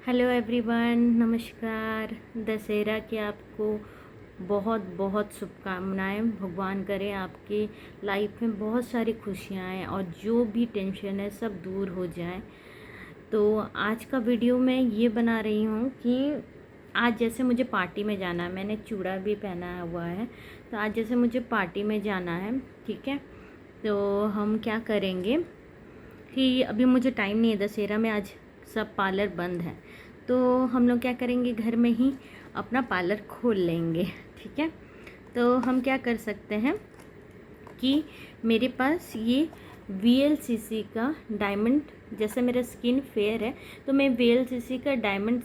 Hello everyone, नमस्कार। दशहरा की आपको बहुत बहुत शुभकामनाएं। भगवान करे आपकी लाइफ में बहुत सारी खुशियां आएँ और जो भी टेंशन है सब दूर हो जाए। तो आज का वीडियो मैं ये बना रही हूँ कि आज जैसे मुझे पार्टी में जाना है, मैंने चूड़ा भी पहना हुआ है। तो आज जैसे मुझे पार्टी में जाना है, ठीक है, तो हम क्या करेंगे कि अभी मुझे टाइम नहीं है, दशहरा में आज सब पार्लर बंद है। तो हम लोग क्या करेंगे, घर में ही अपना पार्लर खोल लेंगे, ठीक है। तो हम क्या कर सकते हैं कि मेरे पास ये VLCC का डायमंड, जैसे मेरा स्किन फेयर है तो मैं VLCC का डायमंड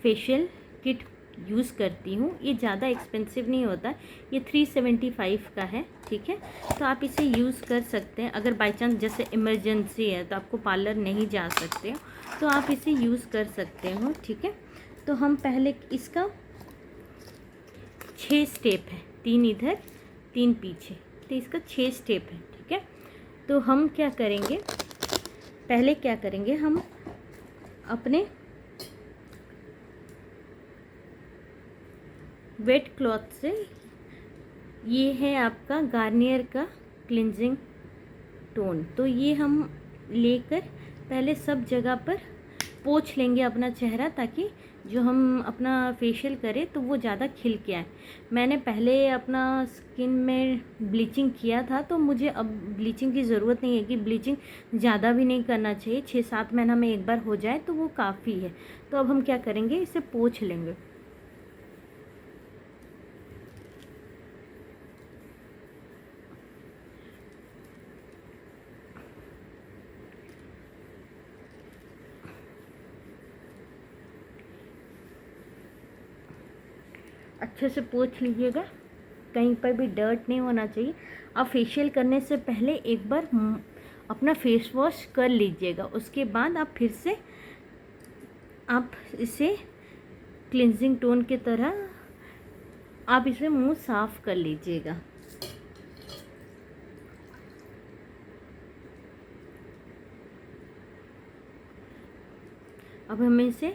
फेशियल किट यूज़ करती हूँ। ये ज़्यादा एक्सपेंसिव नहीं होता, ये 375 का है, ठीक है। तो आप इसे यूज़ कर सकते हैं। अगर बाई चांस जैसे इमरजेंसी है तो आपको पार्लर नहीं जा सकते हो तो आप इसे यूज़ कर सकते हो, ठीक है। तो हम पहले इसका 6 स्टेप है, 3 इधर 3 पीछे, तो इसका 6 स्टेप है, ठीक है। तो हम क्या करेंगे, पहले क्या करेंगे, हम अपने वेट क्लॉथ से, ये है आपका गार्नियर का क्लिनजिंग टोन, तो ये हम लेकर पहले सब जगह पर पोंछ लेंगे अपना चेहरा, ताकि जो हम अपना फेशियल करें तो वो ज़्यादा खिल के आए। मैंने पहले अपना स्किन में ब्लीचिंग किया था, तो मुझे अब ब्लीचिंग की ज़रूरत नहीं है कि ब्लीचिंग ज़्यादा भी नहीं करना चाहिए, 6-7 महीना में एक बार हो जाए तो वो काफ़ी है। तो अब हम क्या करेंगे, इसे पोंछ लेंगे। अच्छे से पोंछ लीजिएगा, कहीं पर भी डर्ट नहीं होना चाहिए। आप फेशियल करने से पहले एक बार अपना फेस वॉश कर लीजिएगा, उसके बाद आप फिर से आप इसे क्लिनजिंग टोन की तरह आप इसे मुंह साफ कर लीजिएगा। अब हमें इसे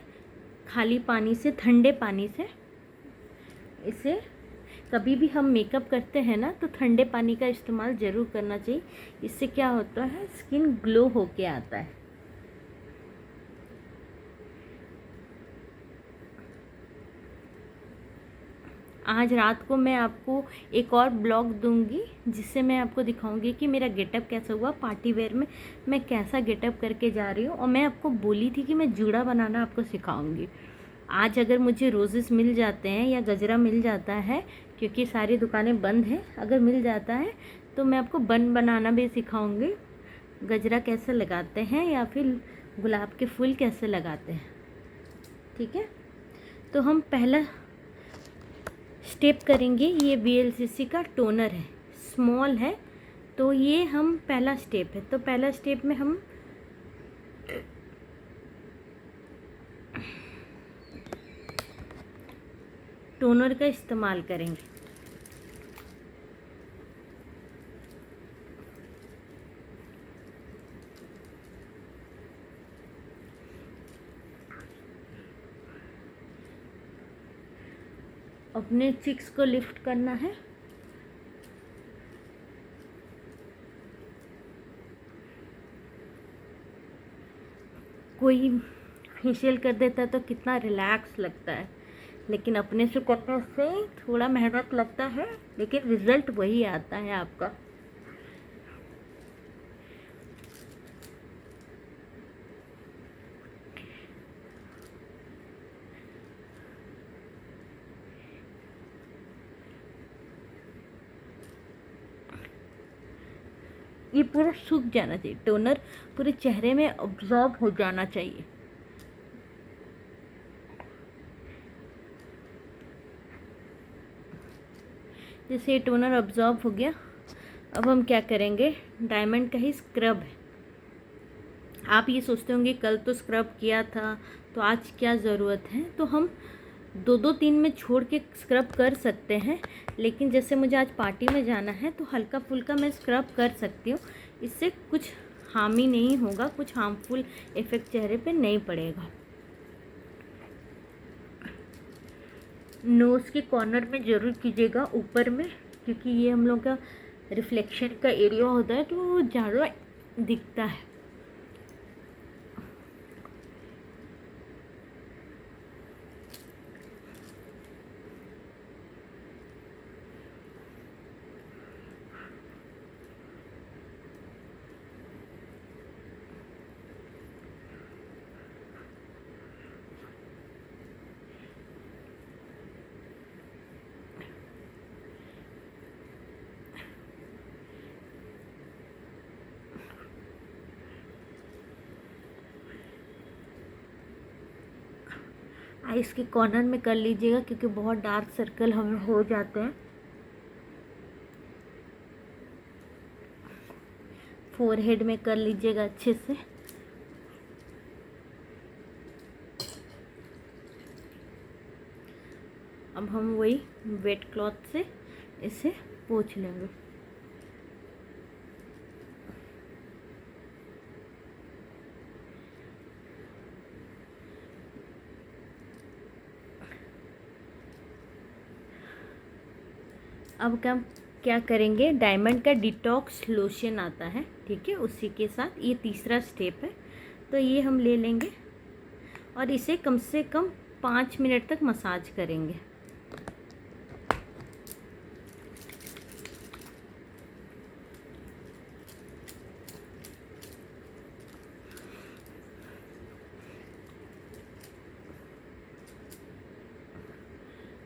खाली पानी से, ठंडे पानी से, इसे कभी भी हम मेकअप करते हैं ना तो ठंडे पानी का इस्तेमाल ज़रूर करना चाहिए। इससे क्या होता है, स्किन ग्लो होके आता है। आज रात को मैं आपको एक और ब्लॉग दूंगी जिससे मैं आपको दिखाऊंगी कि मेरा गेटअप कैसा हुआ पार्टी वेयर में, मैं कैसा गेटअप करके जा रही हूँ। और मैं आपको बोली थी कि मैं जूड़ा बनाना आपको सिखाऊंगी। आज अगर मुझे रोज़ेस मिल जाते हैं या गजरा मिल जाता है, क्योंकि सारी दुकानें बंद हैं, अगर मिल जाता है तो मैं आपको बन बनाना भी सिखाऊंगी, गजरा कैसे लगाते हैं या फिर गुलाब के फूल कैसे लगाते हैं, ठीक है। तो हम पहला स्टेप करेंगे, ये VLCC का टोनर है, स्मॉल है, तो ये हम पहला स्टेप है। तो पहला स्टेप में हम टोनर का इस्तेमाल करेंगे। अपने चिक्स को लिफ्ट करना है। कोई फेशियल कर देता है तो कितना रिलैक्स लगता है, लेकिन अपने से करने से थोड़ा मेहनत लगता है, लेकिन रिज़ल्ट वही आता है आपका। ये पूरा सूख जाना चाहिए, टोनर पूरे चेहरे में अब्जॉर्ब हो जाना चाहिए। जैसे ये टोनर अब्जॉर्ब हो गया, अब हम क्या करेंगे, डायमंड का ही स्क्रब है। आप ये सोचते होंगे कल तो स्क्रब किया था तो आज क्या ज़रूरत है, तो हम 2-2-3 में छोड़ के स्क्रब कर सकते हैं। लेकिन जैसे मुझे आज पार्टी में जाना है तो हल्का फुल्का मैं स्क्रब कर सकती हूँ, इससे कुछ हार्म ही नहीं होगा, कुछ हार्मफुल इफ़ेक्ट चेहरे पे नहीं पड़ेगा। नोज़ के कॉर्नर में ज़रूर कीजिएगा, ऊपर में, क्योंकि ये हम लोग का रिफ्लेक्शन का एरिया होता है तो वो ज़्यादा दिखता है। आइस के कॉर्नर में कर लीजिएगा, क्योंकि बहुत डार्क सर्कल हमें हो जाते हैं। फोरहेड में कर लीजिएगा अच्छे से। अब हम वही वेट क्लॉथ से इसे पोंछ लेंगे। अब क्या करेंगे, डायमंड का डिटॉक्स लोशन आता है, ठीक है, उसी के साथ ये तीसरा स्टेप है, तो ये हम ले लेंगे और इसे कम से कम 5 मिनट तक मसाज करेंगे।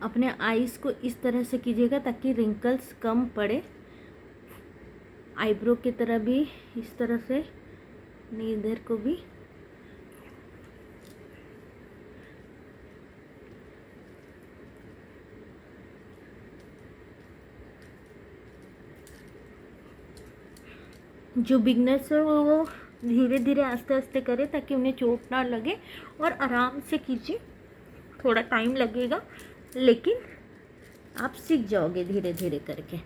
अपने आईज को इस तरह से कीजिएगा ताकि रिंकल्स कम पड़े। आईब्रो की तरह भी इस तरह से, इधर को भी। जो बिगनर्स है वो धीरे धीरे आस्ते आस्ते करें ताकि उन्हें चोट ना लगे, और आराम से कीजिए। थोड़ा टाइम लगेगा लेकिन आप सीख जाओगे धीरे धीरे करके।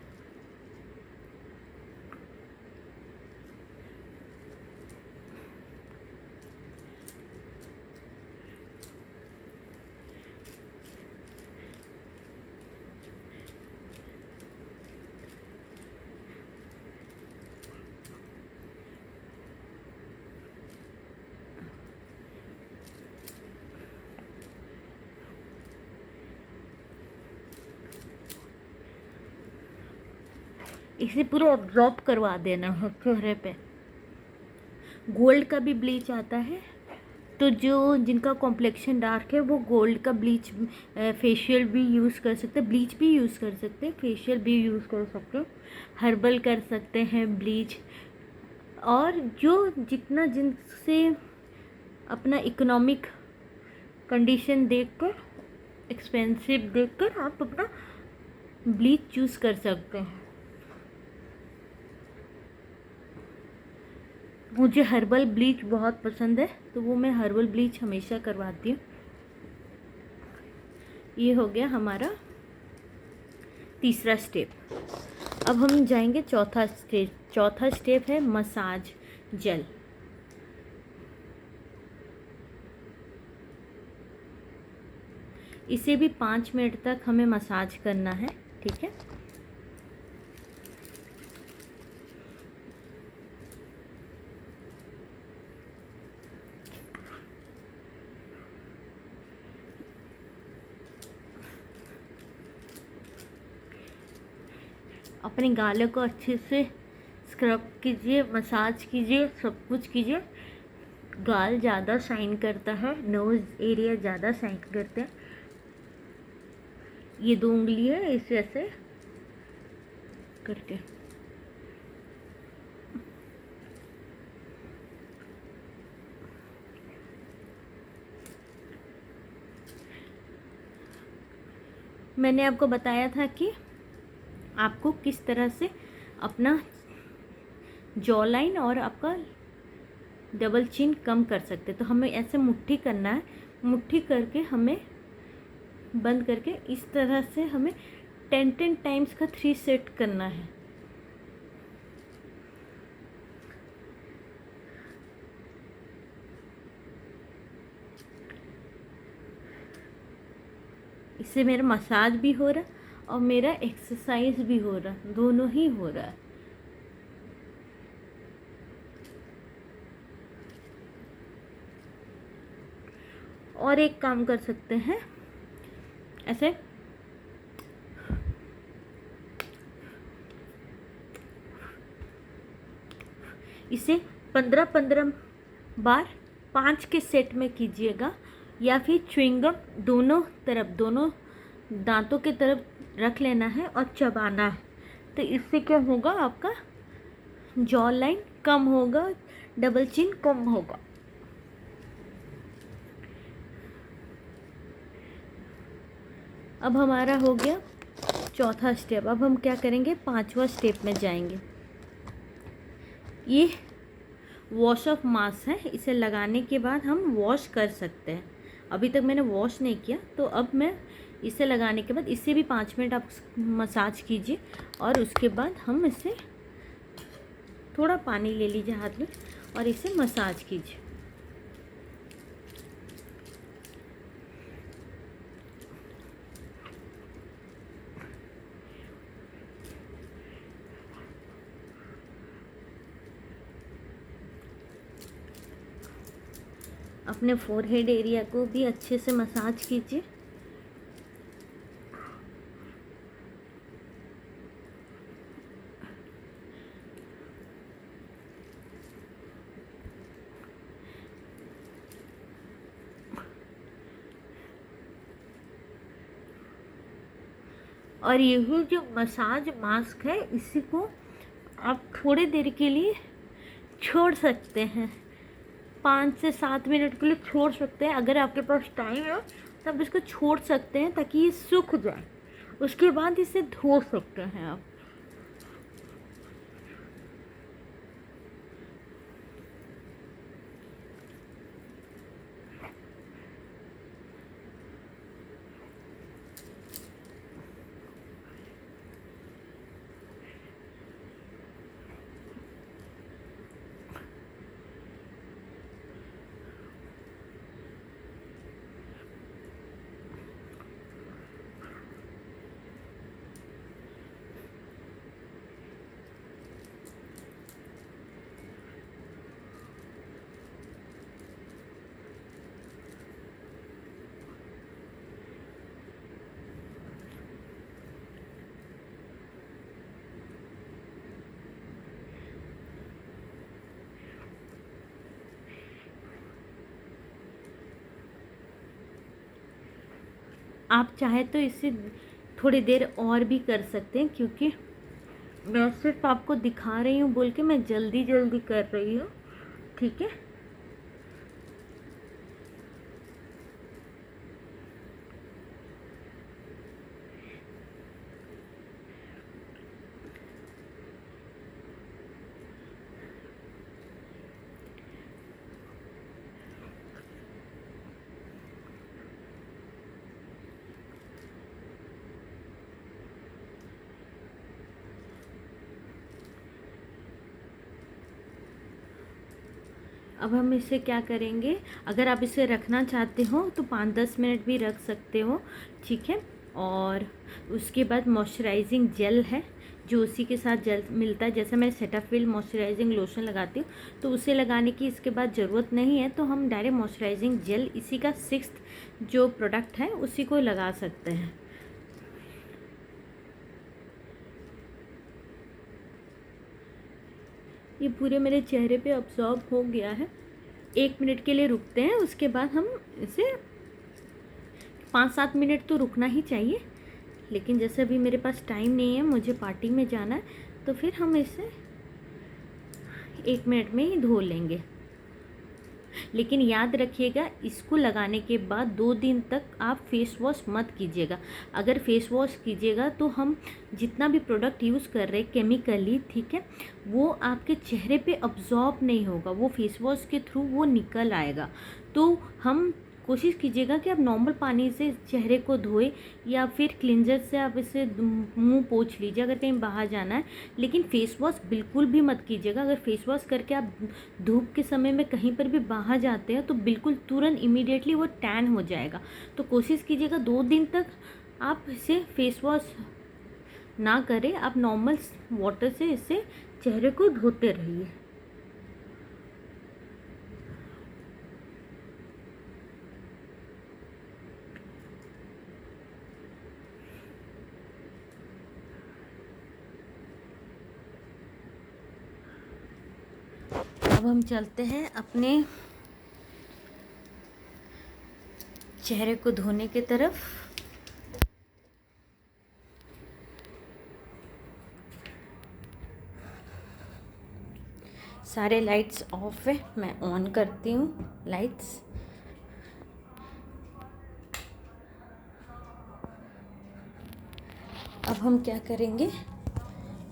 इसे पूरा ड्रॉप करवा देना है चेहरे पे। गोल्ड का भी ब्लीच आता है, तो जो जिनका कॉम्प्लेक्शन डार्क है वो गोल्ड का ब्लीच फेशियल भी यूज़ कर सकते हैं, ब्लीच भी यूज़ कर सकते हैं, फेशियल भी यूज़ कर सकते हैं, हर्बल कर सकते हैं ब्लीच। और जो जितना जिनसे अपना इकोनॉमिक कंडीशन देखकर, एक्सपेंसिव देखकर आप अपना ब्लीच चूज़ कर सकते हैं। मुझे हर्बल ब्लीच बहुत पसंद है, तो वो मैं हर्बल ब्लीच हमेशा करवाती हूँ। ये हो गया हमारा तीसरा स्टेप। अब हम जाएंगे चौथा स्टेप। चौथा स्टेप है मसाज जेल। इसे भी 5 मिनट तक हमें मसाज करना है, ठीक है। अपने गालों को अच्छे से स्क्रब कीजिए, मसाज कीजिए, सब कुछ कीजिए। गाल ज़्यादा शाइन करता है, नोज़ एरिया ज़्यादा शाइन करते हैं। ये 2 उंगली है, इसे ऐसे करके मैंने आपको बताया था कि आपको किस तरह से अपना जॉ लाइन और आपका डबल चिन कम कर सकते। तो हमें ऐसे मुट्ठी करना है, मुट्ठी करके हमें बंद करके इस तरह से हमें 10 टाइम्स का 3 सेट करना है। इससे मेरा मसाज भी हो रहा और मेरा एक्सरसाइज भी हो रहा, दोनों ही हो रहा है। और एक काम कर सकते हैं, ऐसे इसे 15-15 बार 5 के सेट में कीजिएगा, या फिर च्युइंगम दोनों तरफ, दोनों दांतों के तरफ रख लेना है और चबाना है। तो इससे क्या होगा, आपका जॉ लाइन कम होगा, डबल चिन कम होगा। अब हमारा हो गया चौथा स्टेप। अब हम क्या करेंगे, 5वां स्टेप में जाएंगे। ये वॉश ऑफ मास्क है, इसे लगाने के बाद हम वॉश कर सकते हैं। अभी तक मैंने वॉश नहीं किया, तो अब मैं इसे लगाने के बाद इससे भी 5 मिनट आप मसाज कीजिए, और उसके बाद हम इसे थोड़ा पानी ले लीजिए हाथ में और इसे मसाज कीजिए। अपने फोरहेड एरिया को भी अच्छे से मसाज कीजिए। और यही जो मसाज मास्क है, इसी को आप थोड़ी देर के लिए छोड़ सकते हैं, 5 से 7 मिनट के लिए छोड़ सकते हैं। अगर आपके पास टाइम है तो आप इसको छोड़ सकते हैं ताकि ये सूख जाए, उसके बाद इसे धो सकते हैं आप। आप चाहे तो इसे थोड़ी देर और भी कर सकते हैं, क्योंकि मैं सिर्फ आपको दिखा रही हूँ बोल के मैं जल्दी जल्दी कर रही हूँ, ठीक है। अब हम इसे क्या करेंगे, अगर आप इसे रखना चाहते हो तो 5-10 मिनट भी रख सकते हो, ठीक है। और उसके बाद मॉइस्चराइजिंग जेल है जो उसी के साथ जेल मिलता है, जैसे मैं सेटाफिल मॉइस्चराइजिंग लोशन लगाती हूँ तो उसे लगाने की इसके बाद ज़रूरत नहीं है, तो हम डायरेक्ट मॉइस्चराइजिंग जेल इसी का 6th जो प्रोडक्ट है उसी को लगा सकते हैं। ये पूरे मेरे चेहरे पे अब्जॉर्ब हो गया है। 1 मिनट के लिए रुकते हैं, उसके बाद हम इसे 5-7 मिनट तो रुकना ही चाहिए, लेकिन जैसे अभी मेरे पास टाइम नहीं है, मुझे पार्टी में जाना है, तो फिर हम इसे 1 मिनट में ही धो लेंगे। लेकिन याद रखिएगा, इसको लगाने के बाद 2 दिन तक आप फेस वॉश मत कीजिएगा। अगर फेस वॉश कीजिएगा तो हम जितना भी प्रोडक्ट यूज़ कर रहे हैं केमिकली, ठीक है, वो आपके चेहरे पे अब्जॉर्ब नहीं होगा, वो फेस वॉश के थ्रू वो निकल आएगा। तो हम कोशिश कीजिएगा कि आप नॉर्मल पानी से चेहरे को धोए या फिर क्लिंजर से आप इसे मुंह पोंछ लीजिए अगर कहीं बाहर जाना है। लेकिन फेस वॉश बिल्कुल भी मत कीजिएगा। अगर फेस वॉश करके आप धूप के समय में कहीं पर भी बाहर जाते हैं तो बिल्कुल तुरंत इमीडिएटली वो टैन हो जाएगा। तो कोशिश कीजिएगा 2 दिन तक आप इसे फेस वॉश ना करें, आप नॉर्मल वाटर से इससे चेहरे को धोते रहिए। अब हम चलते हैं अपने चेहरे को धोने की तरफ। सारे लाइट्स ऑफ है, मैं ऑन करती हूँ लाइट्स। अब हम क्या करेंगे,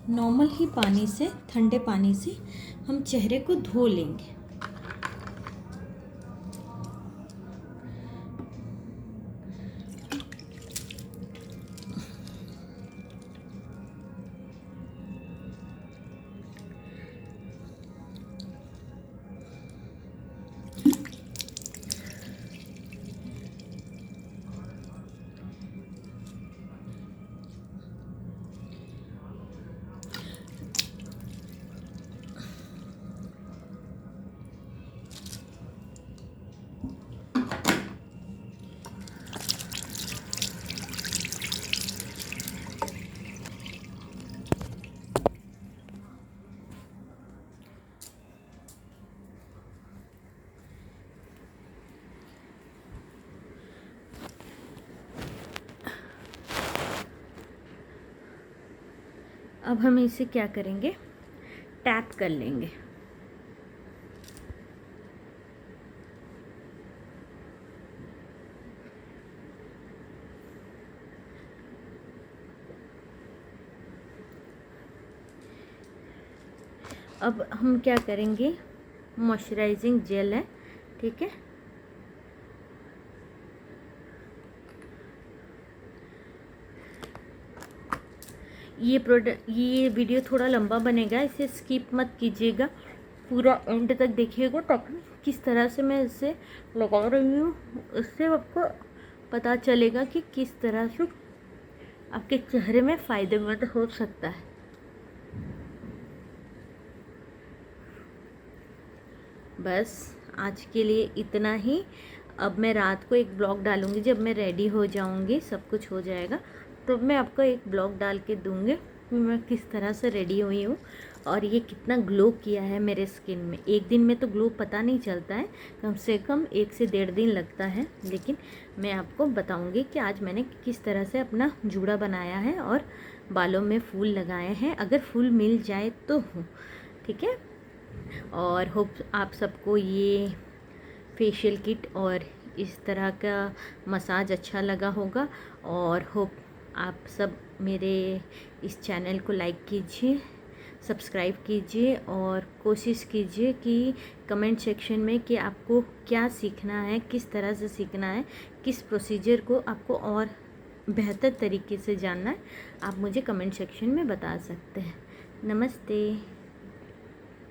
नॉर्मल ही पानी से, ठंडे पानी से हम चेहरे को धो लेंगे। अब हम इसे क्या करेंगे, टैप कर लेंगे। अब हम क्या करेंगे, मॉइस्चराइजिंग जेल है, ठीक है। ये वीडियो थोड़ा लंबा बनेगा, इसे स्किप मत कीजिएगा, पूरा एंड तक देखिएगा ताकि किस तरह से मैं इसे लगा रही हूँ, इससे आपको पता चलेगा कि किस तरह से आपके चेहरे में फ़ायदेमंद हो सकता है। बस आज के लिए इतना ही। अब मैं रात को एक ब्लॉग डालूँगी, जब मैं रेडी हो जाऊँगी, सब कुछ हो जाएगा तो मैं आपको एक ब्लॉग डाल के दूँगी कि मैं किस तरह से रेडी हुई हूँ और ये कितना ग्लो किया है मेरे स्किन में। एक दिन में तो ग्लो पता नहीं चलता है, कम से कम 1 से 1.5 दिन लगता है, लेकिन मैं आपको बताऊँगी कि आज मैंने किस तरह से अपना जूड़ा बनाया है और बालों में फूल लगाए हैं, अगर फूल मिल जाए तो, ठीक है। और होप आप सबको ये फेशियल किट और इस तरह का मसाज अच्छा लगा होगा, और होप आप सब मेरे इस चैनल को लाइक कीजिए, सब्सक्राइब कीजिए और कोशिश कीजिए कि कमेंट सेक्शन में कि आपको क्या सीखना है, किस तरह से सीखना है, किस प्रोसीजर को आपको और बेहतर तरीके से जानना है, आप मुझे कमेंट सेक्शन में बता सकते हैं। नमस्ते।